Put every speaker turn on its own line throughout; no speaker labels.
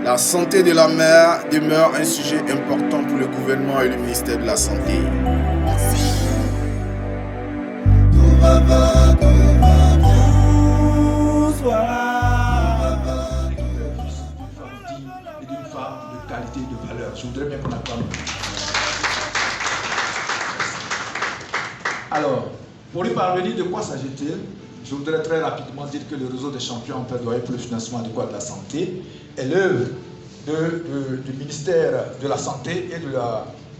La santé de la mère demeure un sujet important pour le gouvernement et le ministère de la Santé. Merci. Tout va bien.
Et d'une femme de qualité et de valeur. Je voudrais bien qu'on acclame. Alors, pour y parvenir, de quoi s'agit-il? Je voudrais très rapidement dire que le réseau des champions en plaidoyer pour le financement adéquat de la santé est l'œuvre du ministère de la Santé et de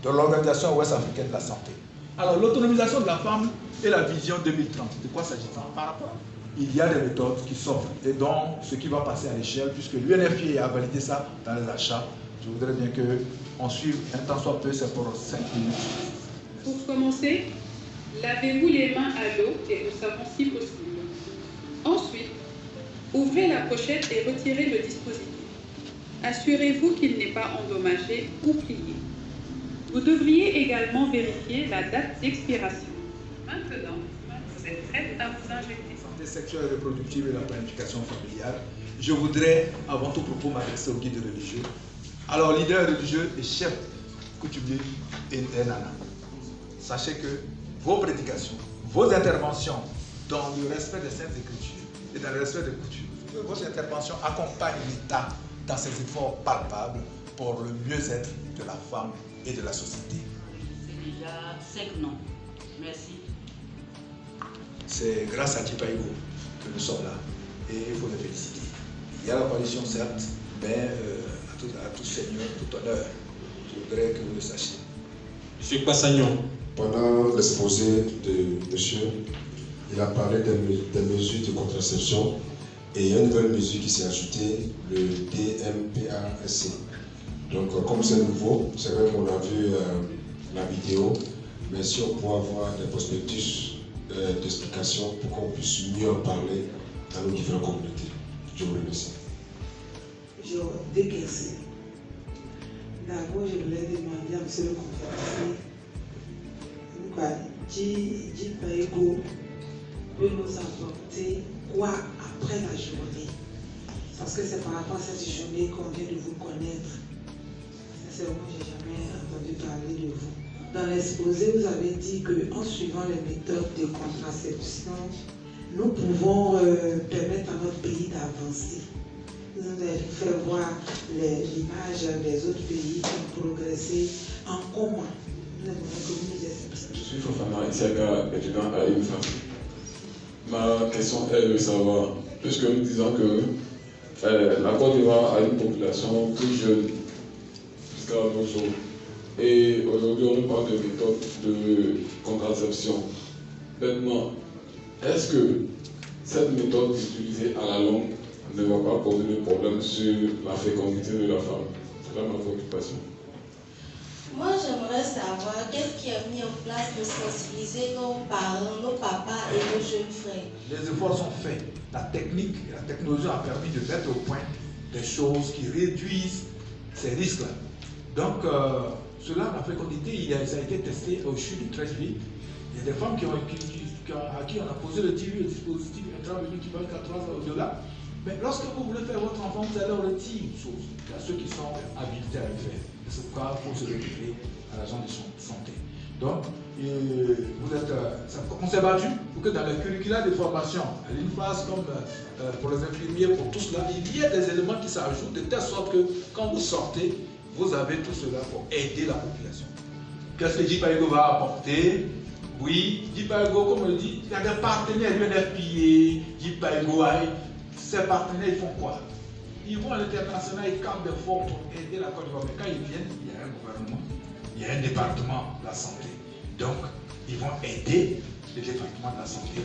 l'Organisation ouest-africaine de la santé. Alors, l'autonomisation de la femme et la vision 2030, de quoi s'agit-il? Par rapport, il y a des méthodes qui s'offrent et dont ce qui va passer à l'échelle, puisque l'UNFPA a validé ça dans les achats. Je voudrais bien qu'on suive un temps soit peu, c'est pour 5 minutes.
Pour commencer, lavez-vous les mains à l'eau et au savon si possible. Ensuite, ouvrez la pochette et retirez le dispositif. Assurez-vous qu'il n'est pas endommagé ou plié. Vous devriez également vérifier la date d'expiration. Maintenant, vous êtes prête à vous injecter.
Santé sexuelle et reproductive et la planification familiale. Je voudrais, avant tout propos, m'adresser au guide religieux. Alors, leader religieux et chef coutumier et nana. Sachez que vos prédications, vos interventions dans le respect des Saintes Écritures et dans le respect des coutumes, que vos interventions accompagnent l'État dans ses efforts palpables pour le mieux-être de la femme et de la société.
C'est déjà 5 noms. Merci.
C'est grâce à Djipaïgo que nous sommes là et il faut le féliciter. Il y a la coalition certes, mais à tout seigneur, tout honneur. Je voudrais que vous le sachiez.
Monsieur Passagnon.
Pendant l'exposé de monsieur, il a parlé des mesures de contraception et il y a une nouvelle mesure qui s'est ajoutée, le DMPASC. Donc comme c'est nouveau, c'est vrai qu'on a vu la vidéo, mais si on peut avoir des prospectus d'explication pour qu'on puisse mieux en parler dans nos différentes communautés. Je vous remercie.
Je décaisse. D'abord, je voulais demander à M. le conférencier, Djipaïgo peut nous apporter quoi après la journée? Parce que c'est par rapport à cette journée qu'on vient de vous connaître. Sincèrement, je n'ai jamais entendu parler de vous. Dans l'exposé, vous avez dit qu'en suivant les méthodes de contraception, nous pouvons permettre à notre pays d'avancer. Vous avez fait voir l'image des autres pays qui ont progressé en commun.
Je suis Fofana Isiaka, étudiant à IMFA. Ma question est de savoir, puisque nous disons que la Côte d'Ivoire a une population plus jeune jusqu'à nos jours, et aujourd'hui on nous parle de méthodes de contraception. Maintenant, est-ce que cette méthode utilisée à la longue ne va pas poser de problème sur la fécondité de la femme? C'est là ma préoccupation.
Moi, j'aimerais savoir qu'est-ce qui est mis en place pour sensibiliser nos parents, nos papas et nos jeunes frères.
Les efforts sont faits. La technique et la technologie ont permis de mettre au point des choses qui réduisent ces risques-là. Donc, cela, la fécondité, ça a été testé au CHU du 13 juillet. Il y a des femmes à qui on a posé le dispositif intraveineux qui va jusqu'à 3 ans au-delà. Mais lorsque vous voulez faire votre enfant, vous allez au retire une chose. Il y a ceux qui sont habilités à le faire. C'est pourquoi il faut se référer à l'agent de santé. Donc, on s'est battu pour que dans le curricula de formation, à l'INFAS comme pour les infirmiers, pour tout cela, il y ait des éléments qui s'ajoutent de telle sorte que quand vous sortez, vous avez tout cela pour aider la population. Qu'est-ce que Djipaïgo va apporter? Oui, Djipaïgo, comme on le dit, il y a des partenaires, UNFPA, Djipaïgo, ces partenaires, ils font quoi? Ils vont à l'international, ils campent des fonds pour aider la Côte d'Ivoire. Mais quand ils viennent, il y a un gouvernement, il y a un département de la santé. Donc, ils vont aider le département de la santé.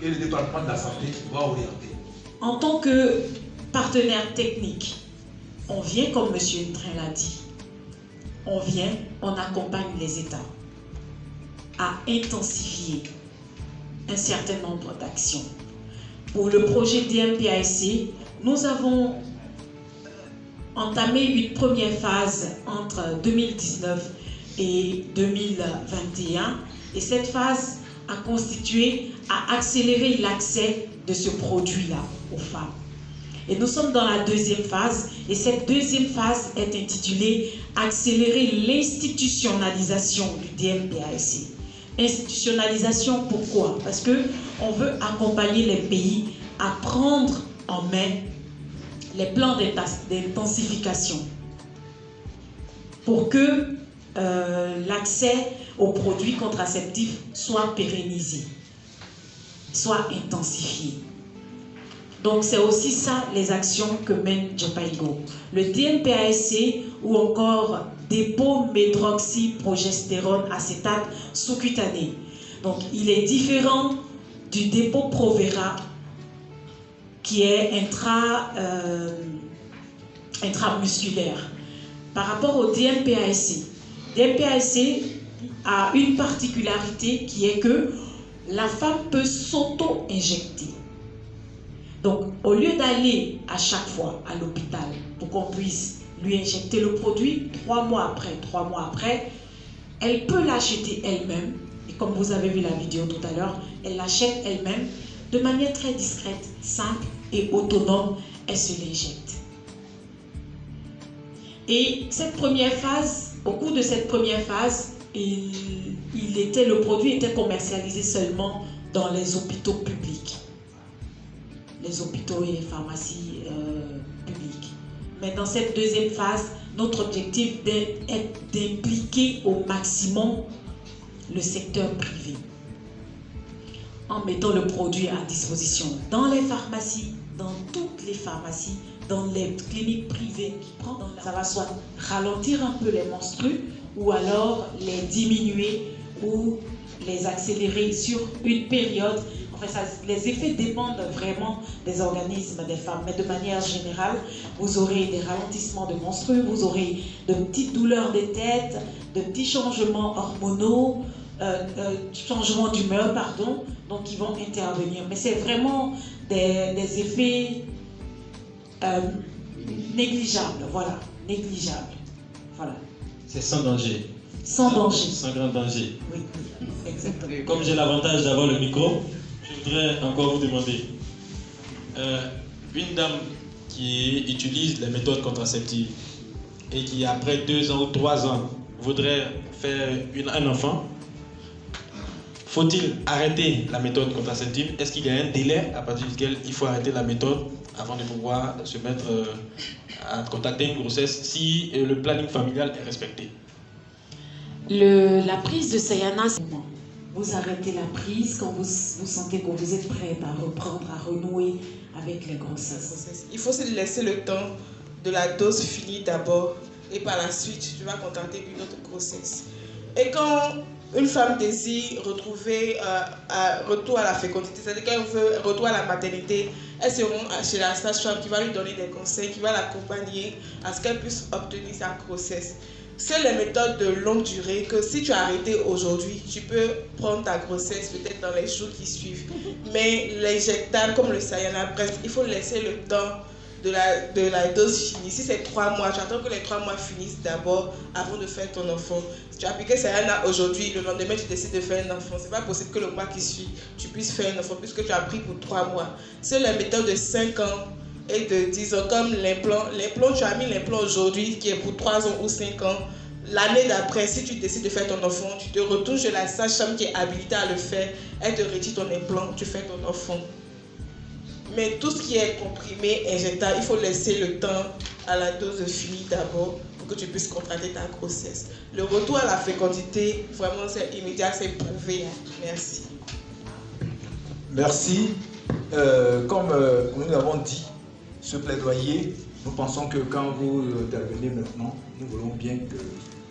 Et le département de la santé va orienter.
En tant que partenaire technique, on vient, comme M. Train l'a dit, on accompagne les États à intensifier un certain nombre d'actions. Pour le projet DMPASC, nous avons entamé une première phase entre 2019 et 2021 et cette phase a constitué à accélérer l'accès de ce produit-là aux femmes. Et nous sommes dans la deuxième phase. Et cette deuxième phase est intitulée « Accélérer l'institutionnalisation du DMPASC ». Institutionnalisation, pourquoi? Parce qu'on veut accompagner les pays à prendre en main les plans d'intensification pour que l'accès aux produits contraceptifs soit pérennisé, soit intensifié. Donc c'est aussi ça les actions que mène Jopaigo. Le DMPASC ou encore dépôt médroxyprogestérone acétate sous-cutané. Donc il est différent du dépôt Provera qui est intramusculaire. Par rapport au DMPASC, DMPASC a une particularité qui est que la femme peut s'auto-injecter. Donc, au lieu d'aller à chaque fois à l'hôpital pour qu'on puisse lui injecter le produit, 3 mois après, elle peut l'acheter elle-même. Et comme vous avez vu la vidéo tout à l'heure, elle l'achète elle-même de manière très discrète, simple et autonome. Elle se l'injecte. Et cette première phase, au cours de cette première phase, le produit était commercialisé seulement dans les hôpitaux publics. Les hôpitaux et les pharmacies publiques. Mais dans cette deuxième phase, notre objectif est d'impliquer au maximum le secteur privé en mettant le produit à disposition dans les pharmacies, dans toutes les pharmacies, dans les cliniques privées qui prennent. Ça va soit ralentir un peu les menstrues ou alors les diminuer ou les accélérer sur une période. Enfin, les effets dépendent vraiment des organismes des femmes, mais de manière générale, vous aurez des ralentissements de menstrues, vous aurez de petites douleurs de tête, de petits changements hormonaux, changements d'humeur, pardon, donc qui vont intervenir. Mais c'est vraiment des effets négligeables, voilà, négligeables. Voilà.
C'est sans danger.
Sans danger.
Sans grand danger.
Oui, exactement.
Comme j'ai l'avantage d'avoir le micro, je voudrais encore vous demander, une dame qui utilise les méthodes contraceptives et qui après 2 ans ou 3 ans voudrait faire un enfant, faut-il arrêter la méthode contraceptive? Est-ce qu'il y a un délai à partir duquel il faut arrêter la méthode avant de pouvoir se mettre à contacter une grossesse si le planning familial est respecté?
La prise de Sayana, vous arrêtez la prise quand vous sentez que vous êtes prête à reprendre, à renouer avec les grossesses.
Il faut se laisser le temps de la dose finie d'abord et par la suite, tu vas contenter une autre grossesse. Et quand une femme désire retrouver un retour à la fécondité, c'est-à-dire qu'elle veut retour à la maternité, elle se rend chez la sage-femme qui va lui donner des conseils, qui va l'accompagner à ce qu'elle puisse obtenir sa grossesse. C'est les méthodes de longue durée que si tu as arrêté aujourd'hui, tu peux prendre ta grossesse peut-être dans les jours qui suivent. Mais l'injectable comme le Sayana Breast, il faut laisser le temps de la dose finie. Si c'est 3 mois, tu attends que les 3 mois finissent d'abord avant de faire ton enfant. Si tu as appliqué Sayana aujourd'hui, le lendemain tu décides de faire un enfant. C'est pas possible que le mois qui suit, tu puisses faire un enfant puisque tu as pris pour 3 mois. C'est la méthode de 5 ans et de 10 ans comme l'implant. L'implant, tu as mis l'implant aujourd'hui qui est pour 3 ans ou 5 ans. L'année d'après, si tu décides de faire ton enfant, tu te retournes chez la sage-femme qui est habilitée à le faire. Elle te retire ton implant, tu fais ton enfant. Mais tout ce qui est comprimé, injectable, il faut laisser le temps à la dose finie d'abord pour que tu puisses contracter ta grossesse. Le retour à la fécondité, vraiment c'est immédiat, c'est prouvé. Merci.
Merci. Comme nous l'avons dit, ce plaidoyer, nous pensons que quand vous intervenez maintenant, nous voulons bien que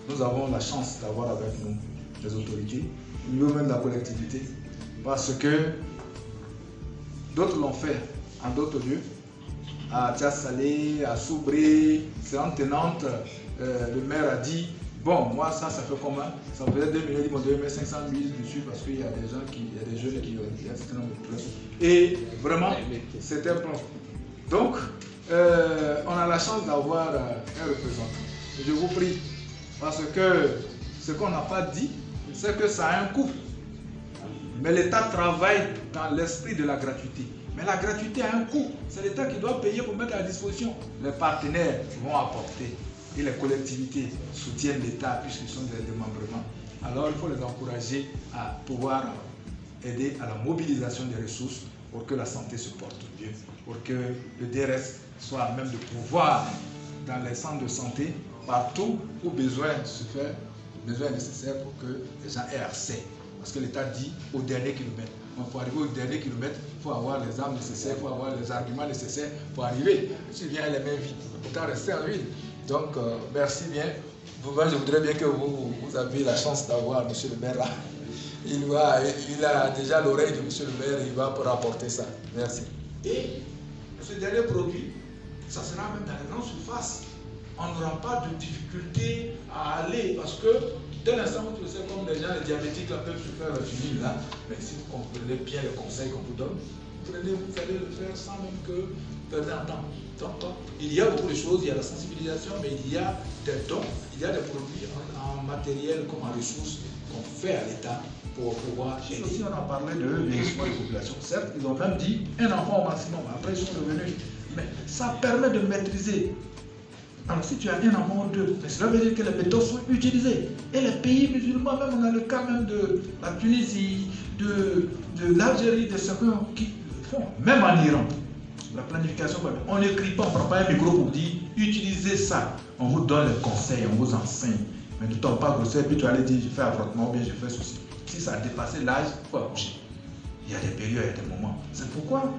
nous avons la chance d'avoir avec nous les autorités, nous même la collectivité, parce que d'autres l'ont fait en d'autres lieux, à Tias-Salé, à Soubré, c'est en tenante, le maire a dit, bon, moi ça fait combien? Ça faisait 2 millions, ils m'ont donné 500 000 dessus parce qu'il y a des gens il y a des jeunes qui ont un certain nombre de trucs. Et vraiment, c'était un plan. Donc, on a la chance d'avoir un représentant. Je vous prie, parce que ce qu'on n'a pas dit, c'est que ça a un coût. Mais l'État travaille dans l'esprit de la gratuité. Mais la gratuité a un coût. C'est l'État qui doit payer pour mettre à disposition. Les partenaires vont apporter et les collectivités soutiennent l'État puisqu'ils sont des démembrements. Alors il faut les encourager à pouvoir aider à la mobilisation des ressources pour que la santé se porte mieux, pour que le DRS soit à même de pouvoir, dans les centres de santé, partout où besoin est nécessaire pour que les gens aient accès. Parce que l'État dit au dernier kilomètre. Donc pour arriver au dernier kilomètre, il faut avoir les armes nécessaires, il faut avoir les arguments nécessaires pour arriver. Si vient les mains vides, autant rester en ville. Donc merci bien. Je voudrais bien que vous avez la chance d'avoir M. le maire là. Il a déjà l'oreille de M. le maire, il va rapporter ça. Merci. Et ce dernier produit, ça sera même dans les grandes surfaces. On n'aura pas de difficulté à aller parce que dès l'instant où tu sais, comme les gens les diabétiques là, peuvent se faire finir là, mais si vous comprenez bien les conseils qu'on vous donne, vous allez le faire sans même que perdre un temps. Donc, il y a beaucoup de choses, il y a la sensibilisation, mais il y a des dons, il y a des produits en matériel comme en ressources qu'on fait à l'État pour pouvoir aider. Aussi, on a parlé de vieillissement de population. Certes, ils ont même dit un enfant au maximum. Après, ils sont revenus. Mais ça permet de maîtriser. Alors, si tu as un enfant ou deux, cela veut dire que les méthodes sont utilisées. Et les pays musulmans, même on a le cas même de la Tunisie, de l'Algérie, de certains qui le font, même en Iran. La planification, on n'écrit pas, on ne prend pas un micro pour dire utilisez ça. On vous donne les conseils, on vous enseigne. Mais ne tombe pas grosseur, puis tu vas aller dire je fais avortement ou bien je fais ceci. Si ça a dépassé l'âge, il faut accoucher. Il y a des périodes, il y a des moments. C'est pourquoi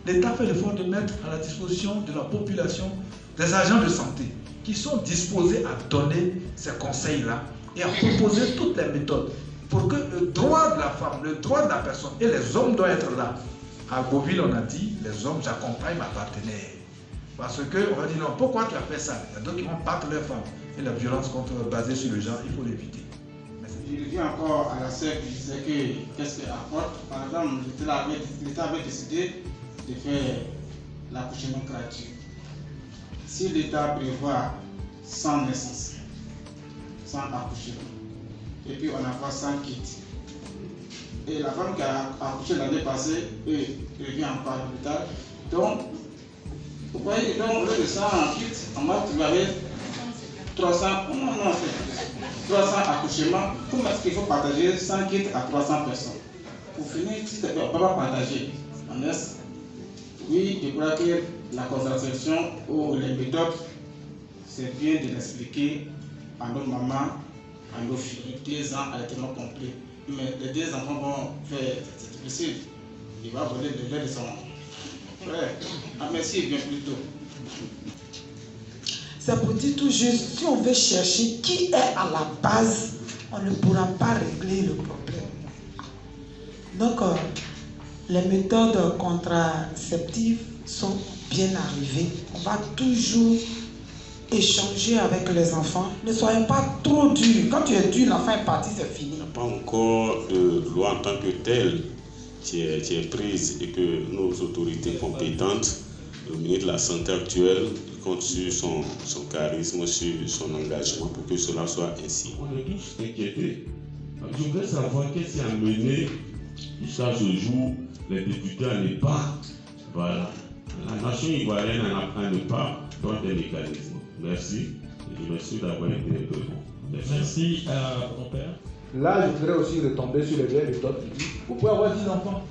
l'État fait l'effort de mettre à la disposition de la population des agents de santé qui sont disposés à donner ces conseils-là et à proposer toutes les méthodes pour que le droit de la femme, le droit de la personne et les hommes doivent être là. À Beauville, on a dit, les hommes, j'accompagne ma partenaire. Parce qu'on va dire, non, pourquoi tu as fait ça? Il y a d'autres qui vont battre leurs femmes. Et la violence basée sur le genre, il faut l'éviter.
Je reviens encore à la sœur qui disait que qu'est-ce qu'elle apporte. Par exemple, l'État avait décidé de faire l'accouchement gratuit. Si l'État prévoit 100 naissances, 100 accouchements, et puis on n'a pas 100 kits, et la femme qui a accouché l'année passée revient encore à l'hôpital. Donc, vous voyez, donc, au lieu de 100 kits, on va trouver 300 accouchements. Comment est-ce qu'il faut partager 100 kits à 300 personnes? Pour finir, si on ne peut pas partager, oui, je crois que la contraception ou les méthodes, c'est bien de l'expliquer à nos mamans, à nos filles. 2 ans à l'état complet. Mais les 2 enfants vont faire, c'est difficile. Il va voler le lait de son frère. Ah, merci, bien plus tôt.
Ça pour dire tout juste, si on veut chercher qui est à la base, on ne pourra pas régler le problème. Donc, les méthodes contraceptives sont bien arrivées. On va toujours échanger avec les enfants. Ne soyons pas trop durs. Quand tu es dur, l'enfant est parti, c'est fini.
Il n'y a pas encore de loi en tant que telle qui est prise et que nos autorités compétentes, le ministre de la Santé actuel, compte sur son charisme, sur son engagement pour que cela soit ainsi.
On est tous inquiétés. Je voudrais savoir qu'est-ce qui a mené jusqu'à ce jour les députés à ne pas. Voilà. La nation ivoirienne à ne pas dans des mécanismes. Merci. Et je remercie d'avoir été présent.
Merci à mon père.
Là, je voudrais aussi retomber sur les vieilles méthodes. Vous pouvez avoir 10 enfants.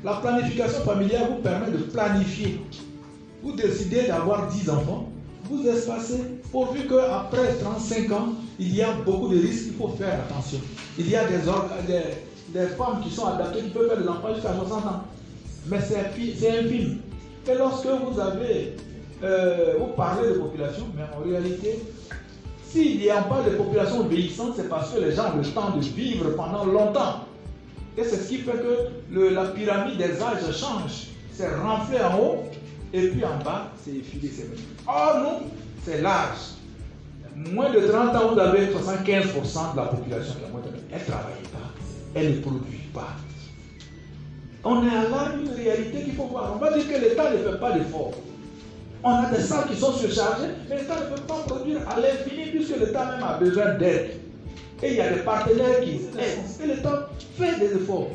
La planification familiale vous permet de planifier. Vous décidez d'avoir 10 enfants, vous espacez, pourvu qu'après 35 ans, il y a beaucoup de risques, il faut faire attention. Il y a des femmes qui sont adaptées, qui peuvent faire des enfants jusqu'à 60 ans. Mais c'est infime. Et lorsque vous parlez de population, mais en réalité, s'il n'y a pas de population vieillissante, c'est parce que les gens ont le temps de vivre pendant longtemps. Et c'est ce qui fait que la pyramide des âges change. C'est renflé en haut, et puis en bas, c'est effilé. Or, nous, c'est l'âge. Moins de 30 ans, vous avez 75% de la population qui est moins de 30 ans. Elle ne travaille pas, elle ne produit pas. On est là une réalité qu'il faut voir. On va dire que l'État ne fait pas d'efforts. On a des salles qui sont surchargées, mais l'État ne peut pas produire à l'infini puisque l'État même a besoin d'aide. Et il y a des partenaires qui aident. Et l'État fait des efforts.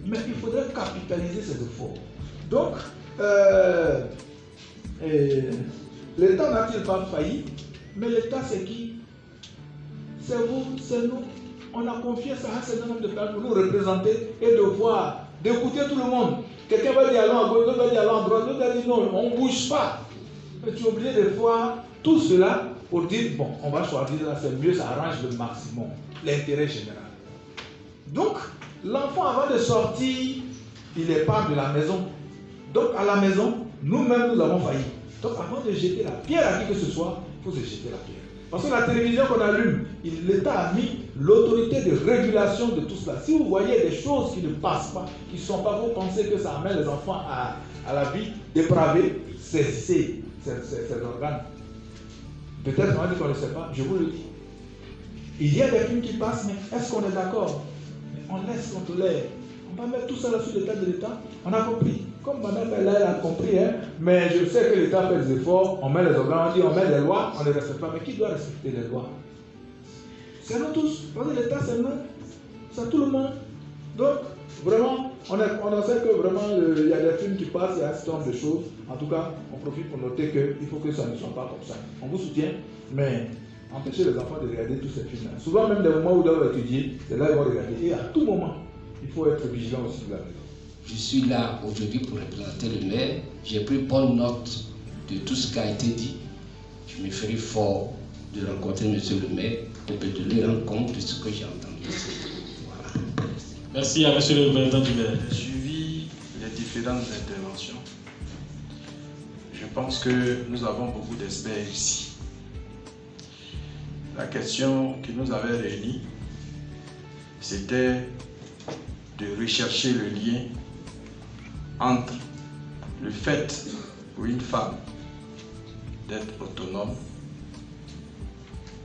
Mais il faudrait capitaliser ces efforts. Donc,
L'État n'a-t-il pas failli? Mais l'État, c'est qui? C'est vous, c'est nous. On a confié ça à un certain nombre de personnes pour nous représenter et de voir, d'écouter tout le monde. Quelqu'un va dire allons à gauche, l'autre va dire allons à droite, l'autre va dire non, on ne bouge pas. Mais tu es obligé de voir tout cela pour dire bon, on va choisir là, c'est mieux, ça arrange le maximum, l'intérêt général. Donc, l'enfant avant de sortir, il est part de la maison. Donc, à la maison, nous-mêmes, nous avons failli. Donc, avant de jeter la pierre à qui que ce soit, il faut se jeter la pierre. Parce que la télévision qu'on allume, l'État a mis l'autorité de régulation de tout cela. Si vous voyez des choses qui ne passent pas, qui ne sont pas, vous pensez que ça amène les enfants à la vie dépravée, saisissez ces organes. Peut-être on va dire qu'on ne sait pas, je vous le dis. Il y a des films qui passent, mais est-ce qu'on est d'accord? On laisse, on tolère. On va mettre tout ça là sur l'état de l'État. On a compris. Comme madame elle a compris, hein, mais je sais que l'État fait des efforts, on met les organes, on dit on met des lois, on ne respecte pas. Mais qui doit respecter les lois? C'est nous tous. Parce que l'État, c'est nous. C'est tout le monde. Donc, vraiment, on sait que vraiment, il y a des films qui passent, il y a un certain nombre de choses. En tout cas, on profite pour noter qu'il faut que ça ne soit pas comme ça. On vous soutient, mais empêchez les enfants de regarder tous ces films-là. Souvent, même des moments où ils doivent étudier, c'est là qu'ils vont regarder. Et à tout moment, il faut être vigilant aussi de la maison.
Je suis là aujourd'hui pour représenter le maire. J'ai pris bonne note de tout ce qui a été dit. Je me ferai fort de rencontrer monsieur le maire pour de lui rendre compte de ce que j'ai entendu. Voilà.
Merci à monsieur le représentant du maire.
J'ai suivi les différentes interventions. Je pense que nous avons beaucoup d'experts ici. La question qui nous avait réunis, c'était de rechercher le lien entre le fait pour une femme d'être autonome,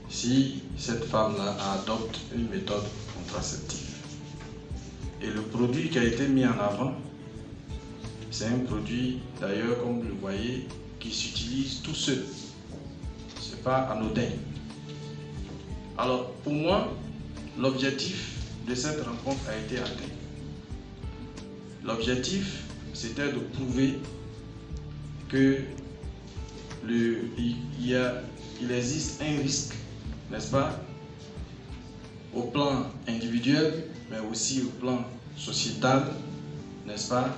si cette femme-là adopte une méthode contraceptive. Et le produit qui a été mis en avant, c'est un produit, d'ailleurs, comme vous le voyez, qui s'utilise tout seul. Ce n'est pas anodin. Alors, pour moi, l'objectif de cette rencontre a été atteint. L'objectif, c'était de prouver que il existe un risque, n'est-ce pas, au plan individuel, mais aussi au plan sociétal, n'est-ce pas,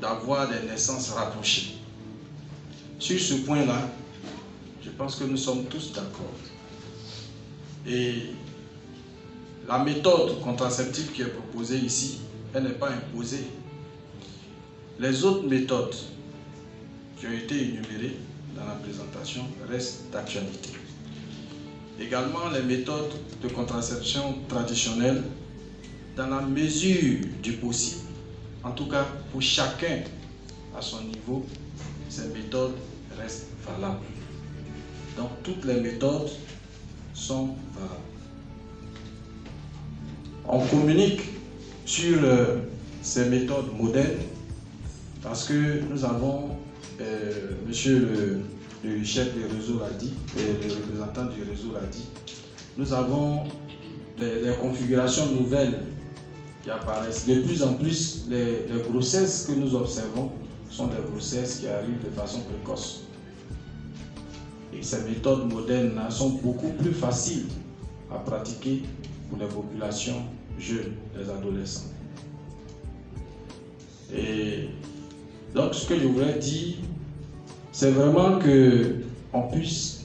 d'avoir des naissances rapprochées. Sur ce point-là, je pense que nous sommes tous d'accord. Et la méthode contraceptive qui est proposée ici, elle n'est pas imposée. Les autres méthodes qui ont été énumérées dans la présentation restent d'actualité. Également, les méthodes de contraception traditionnelles, dans la mesure du possible, en tout cas pour chacun à son niveau, ces méthodes restent valables. Donc toutes les méthodes sont valables. On communique sur ces méthodes modernes parce que nous avons, monsieur le chef du réseau l'a dit, et le représentant du réseau l'a dit, nous avons des configurations nouvelles qui apparaissent. De plus en plus, les grossesses que nous observons sont des grossesses qui arrivent de façon précoce. Et ces méthodes modernes-là sont beaucoup plus faciles à pratiquer pour les populations jeunes, les adolescents. Et donc, ce que je voulais dire, c'est vraiment qu'on puisse,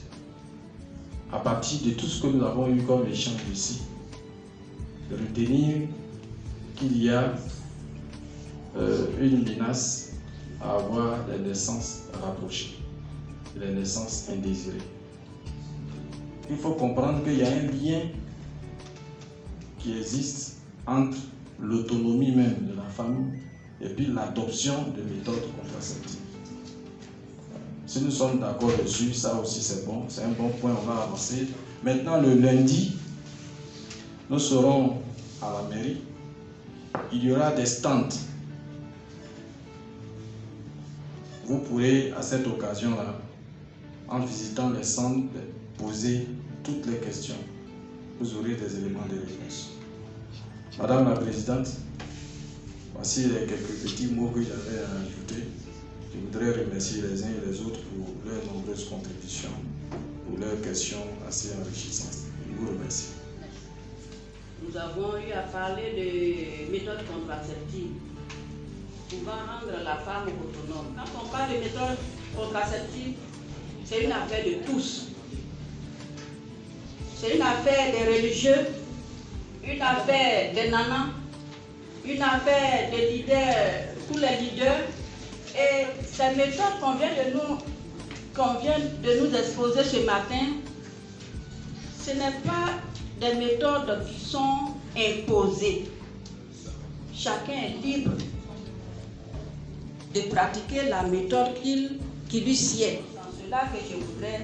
à partir de tout ce que nous avons eu comme échange ici, retenir qu'il y a une menace à avoir des naissances rapprochées, les naissances indésirées. Il faut comprendre qu'il y a un lien qui existe entre l'autonomie même de la femme et puis l'adoption de méthodes contraceptives. Si nous sommes d'accord dessus, ça aussi c'est bon, c'est un bon point, on va avancer. Maintenant, le lundi, nous serons à la mairie. Il y aura des stands. Vous pourrez, à cette occasion-là, en visitant les stands, poser toutes les questions. Vous aurez des éléments de réponse. Madame la Présidente, voici les quelques petits mots que j'avais à ajouter. Je voudrais remercier les uns et les autres pour leurs nombreuses contributions, pour leurs questions assez enrichissantes. Je vous remercie.
Nous avons eu à parler de méthodes contraceptives pouvant rendre la femme autonome. Quand on parle de méthodes contraceptives, c'est une affaire de tous. C'est une affaire des religieux, une affaire des nanas, une affaire des leaders, tous les leaders. Et ces méthodes qu'on vient de nous exposer ce matin, ce n'est pas des méthodes qui sont imposées. Chacun est libre de pratiquer la méthode qui lui sied. C'est cela que je voudrais,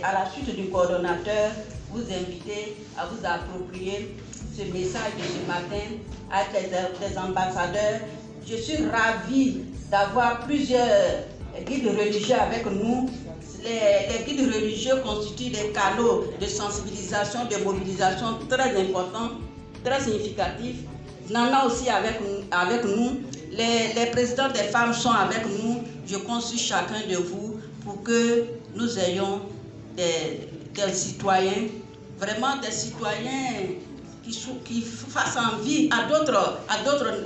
à la suite du coordonnateur, vous inviter à vous approprier ce message de ce matin, à être des ambassadeurs. Je suis ravie d'avoir plusieurs guides religieux avec nous. Les guides religieux constituent des canaux de sensibilisation, de mobilisation très importants, très significatifs. Nana aussi avec nous. Les présidents des femmes sont avec nous. Je compte sur chacun de vous pour que nous ayons des citoyens, vraiment des citoyens qui fassent envie à d'autres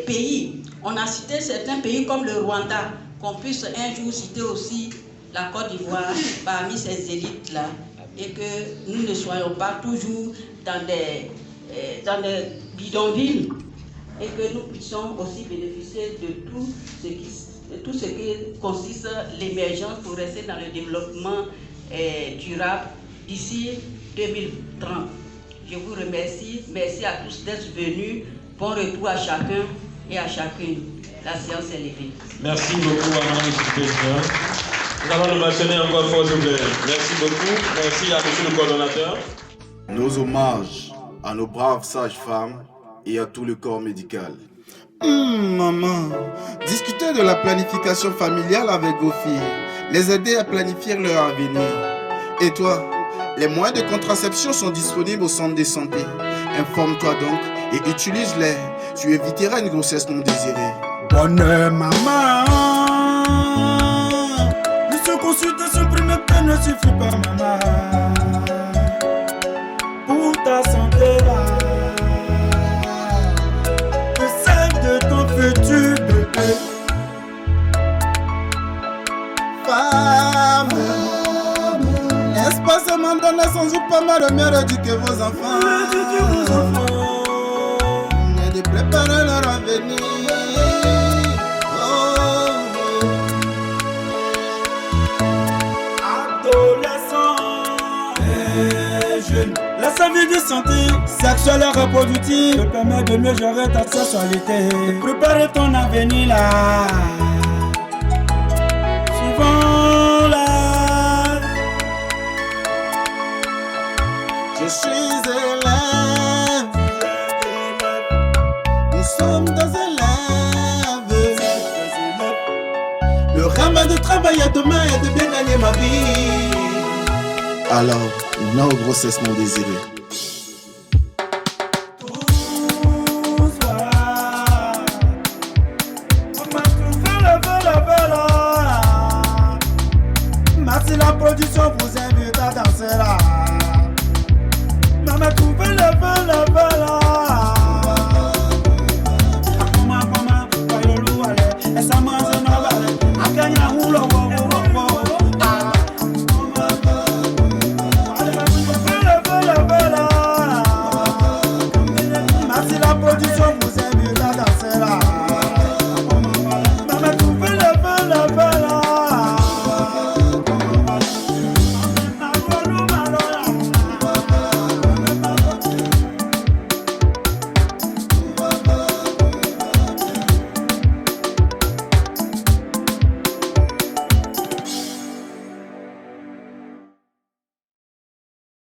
pays. On a cité certains pays comme le Rwanda, qu'on puisse un jour citer aussi la Côte d'Ivoire parmi ces élites-là, et que nous ne soyons pas toujours dans des bidonvilles, et que nous puissions aussi bénéficier de tout ce qui consiste l'émergence pour rester dans le développement durable d'ici 2030. Je vous remercie. Merci à tous d'être venus. Bon retour à chacun et à chacune. La séance est levée.
Merci beaucoup à Madame le Président. Nous allons le mentionner encore une fois, s'il vous plaît. Merci beaucoup. Merci à Monsieur le coordonnateur.
Nos hommages à nos braves sages-femmes et à tout le corps médical.
Maman, discutez de la planification familiale avec vos filles. Les aider à planifier leur avenir. Et toi, les moyens de contraception sont disponibles au centre de santé. Informe-toi donc et utilise-les. Tu éviteras une grossesse non désirée.
Bonne maman. Une seule consultation prénatale ne suffit pas, maman. Pour ta santé là, et celle de ton futur bébé.
Femme, l'espace demande sans vous pas mal de mieux éduquer vos enfants. Et de préparer leur avenir.
La santé de santé sexuelle et reproductive te permet de mieux gérer ta sexualité. Prépare ton avenir là. Suivant là.
Je suis élève. Nous sommes des élèves. Le rêve de travailler demain et de bien gagner ma vie. Alors, non aux grossesses non désirées.